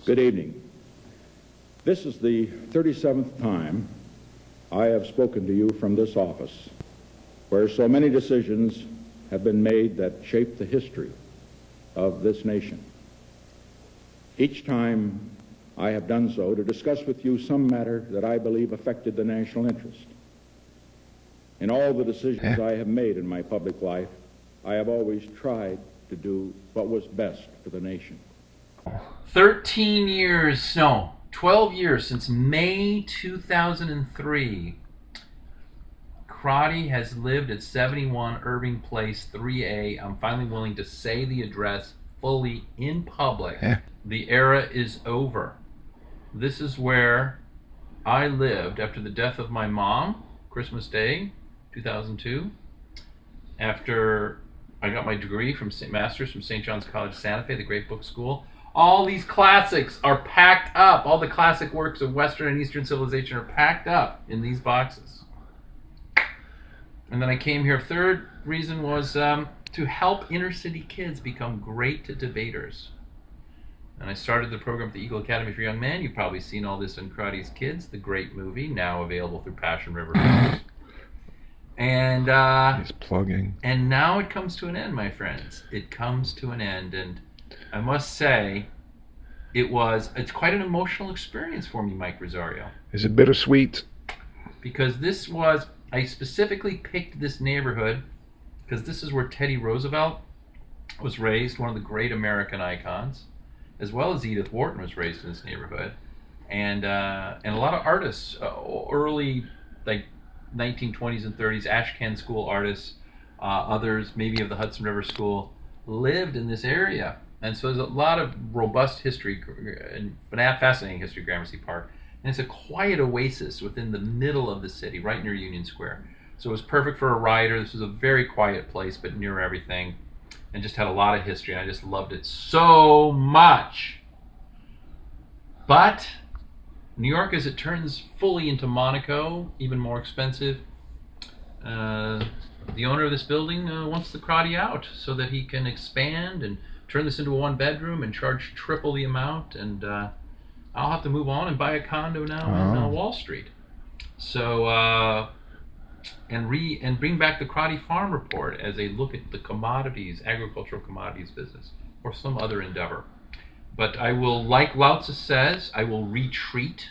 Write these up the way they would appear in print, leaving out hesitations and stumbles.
Good evening. This is the 37th time I have spoken to you from this office, where so many decisions have been made that shape the history of this nation. Each time I have done so to discuss with you some matter that I believe affected the national interest. In all the decisions I have made in my public life, I have always tried to do what was best for the nation. 13 years, no, 12 years since May 2003, Crotty has lived at 71 Irving Place, 3A. I'm finally willing to say the address fully in public. The era is over. This is where I lived after the death of my mom, Christmas Day, 2002, after I got my degree from Master's from St. John's College, Santa Fe, the great book school. All these classics are packed up. All the classic works of Western and Eastern civilization are packed up in these boxes. And then I came here. Third reason was to help inner city kids become great debaters. And I started the program at the Eagle Academy for Young Men. You've probably seen all this in Crotty's Kids, the great movie, now available through Passion River Films. And he's plugging. And now it comes to an end, my friends. It comes to an end, and I must say, it's quite an emotional experience for me, Mike Rosario. Is it bittersweet? Because I specifically picked this neighborhood because this is where Teddy Roosevelt was raised, one of the great American icons, as well as Edith Wharton was raised in this neighborhood, and a lot of artists, early like 1920s and 30s Ashcan School artists, others maybe of the Hudson River School, lived in this area. And so there's a lot of robust history and fascinating history, Gramercy Park. And it's a quiet oasis within the middle of the city, right near Union Square. So it was perfect for a rider. This was a very quiet place, but near everything. And just had a lot of history, and I just loved it so much. But New York, as it turns fully into Monaco, even more expensive, the owner of this building wants the Crotty out so that he can expand and turn this into a one-bedroom and charge triple the amount, and I'll have to move on and buy a condo now in Wall Street. So, and bring back the Crotty Farm Report as a look at the commodities, agricultural commodities business, or some other endeavor. But I will, like Lao Tzu says, I will retreat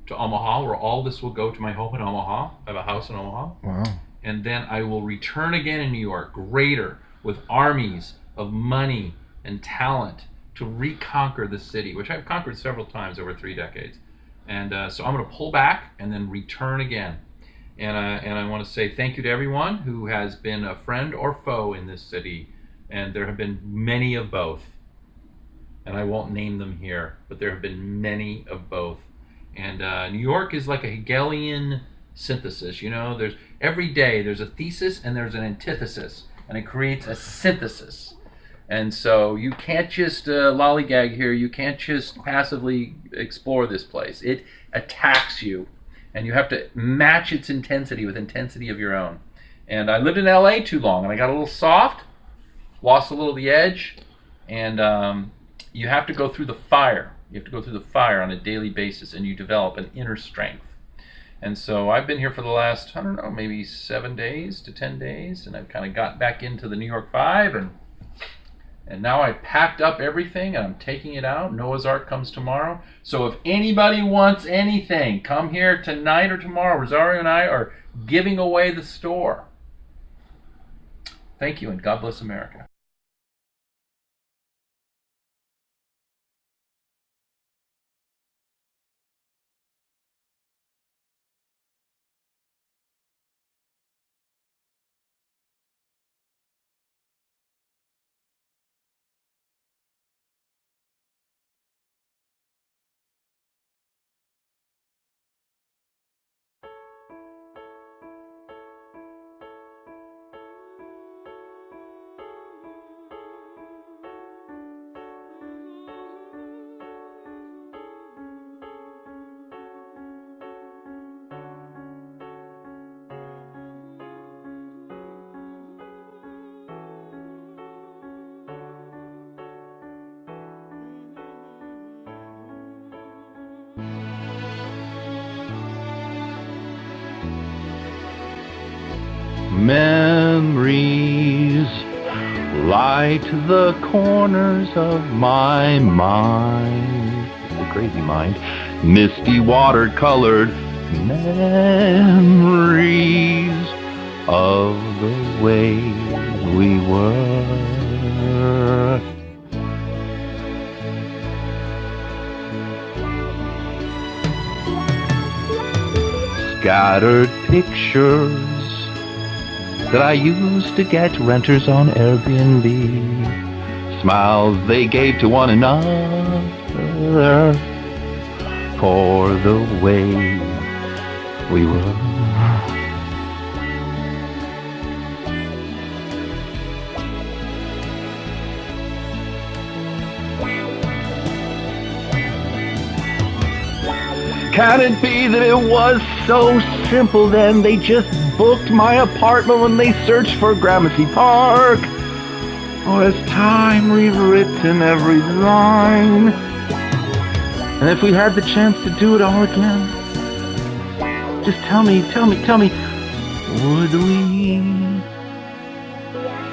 to Omaha, where all this will go to my home in Omaha. I have a house in Omaha. Wow. And then I will return again in New York, greater, with armies of money and talent to reconquer the city, which I've conquered several times over 3 decades. And so I'm going to pull back and then return again. And I want to say thank you to everyone who has been a friend or foe in this city. And there have been many of both. And I won't name them here, but there have been many of both. And New York is like a Hegelian synthesis. You know, every day there's a thesis and there's an antithesis, and it creates a synthesis. And so you can't just lollygag here. You can't just passively explore this place. It attacks you, and you have to match its intensity with intensity of your own. And I lived in LA too long, and I got a little soft, lost a little of the edge, and you have to go through the fire. You have to go through the fire on a daily basis, and you develop an inner strength. And so I've been here for the last, I don't know, maybe 7 days to 10 days, and I've kind of got back into the New York Five, and now I've packed up everything, and I'm taking it out. Noah's Ark comes tomorrow. So if anybody wants anything, come here tonight or tomorrow. Rosario and I are giving away the store. Thank you, and God bless America. Memories light the corners of my mind. The crazy mind. Misty watercolored memories of the way we were. Scattered pictures that I used to get renters on Airbnb. Smiles they gave to one another for the way we were. Can it be that it was so simple then? They just booked my apartment when they searched for Gramercy Park. Or has time rewritten every line? And if we had the chance to do it all again, just tell me, would we?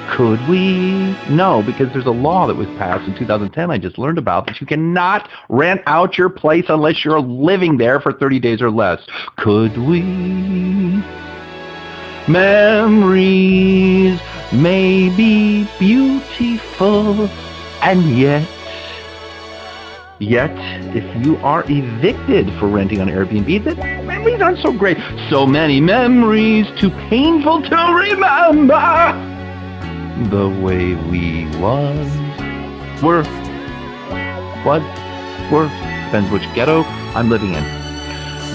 Could we? No, because there's a law that was passed in 2010 I just learned about that you cannot rent out your place unless you're living there for 30 days or less. Could we? Memories may be beautiful, and yet, if you are evicted for renting on Airbnb, then memories aren't so great. So many memories, too painful to remember. The way we were, depends which ghetto I'm living in.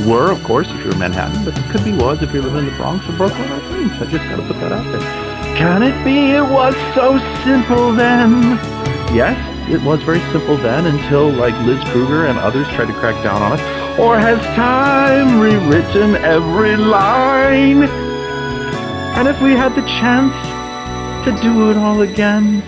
Were, of course, if you're in Manhattan, but it could be was if you're living in the Bronx or Brooklyn or Queens. I just gotta put that out there. Can it be it was so simple then? Yes, it was very simple then until, like, Liz Kruger and others tried to crack down on it. Or has time rewritten every line? And if we had the chance to do it all again,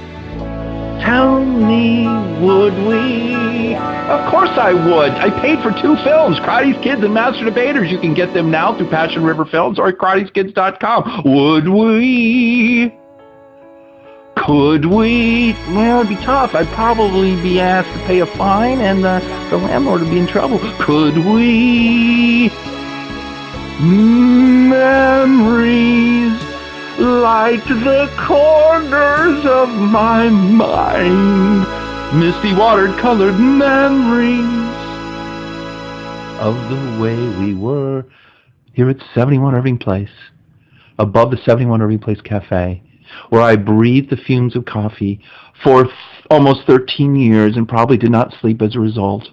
tell me, would we? Of course I would. I paid for 2 films, Crotty's Kids and Master Debaters. You can get them now through Passion River Films or at Crotty'sKids.com. Would we? Could we? Well, it'd be tough. I'd probably be asked to pay a fine and the landlord would be in trouble. Could we? Memories light the corners of my mind. Misty water-colored memories of the way we were here at 71 Irving Place, above the 71 Irving Place Cafe, where I breathed the fumes of coffee for almost 13 years and probably did not sleep as a result,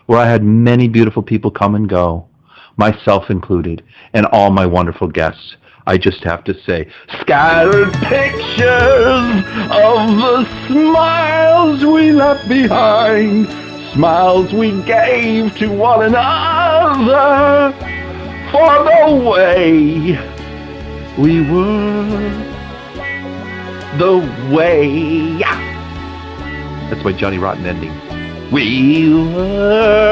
where I had many beautiful people come and go, myself included, and all my wonderful guests. I just have to say, scattered pictures of the smiles we left behind, smiles we gave to one another for the way we were, the way. That's my Johnny Rotten ending. We were.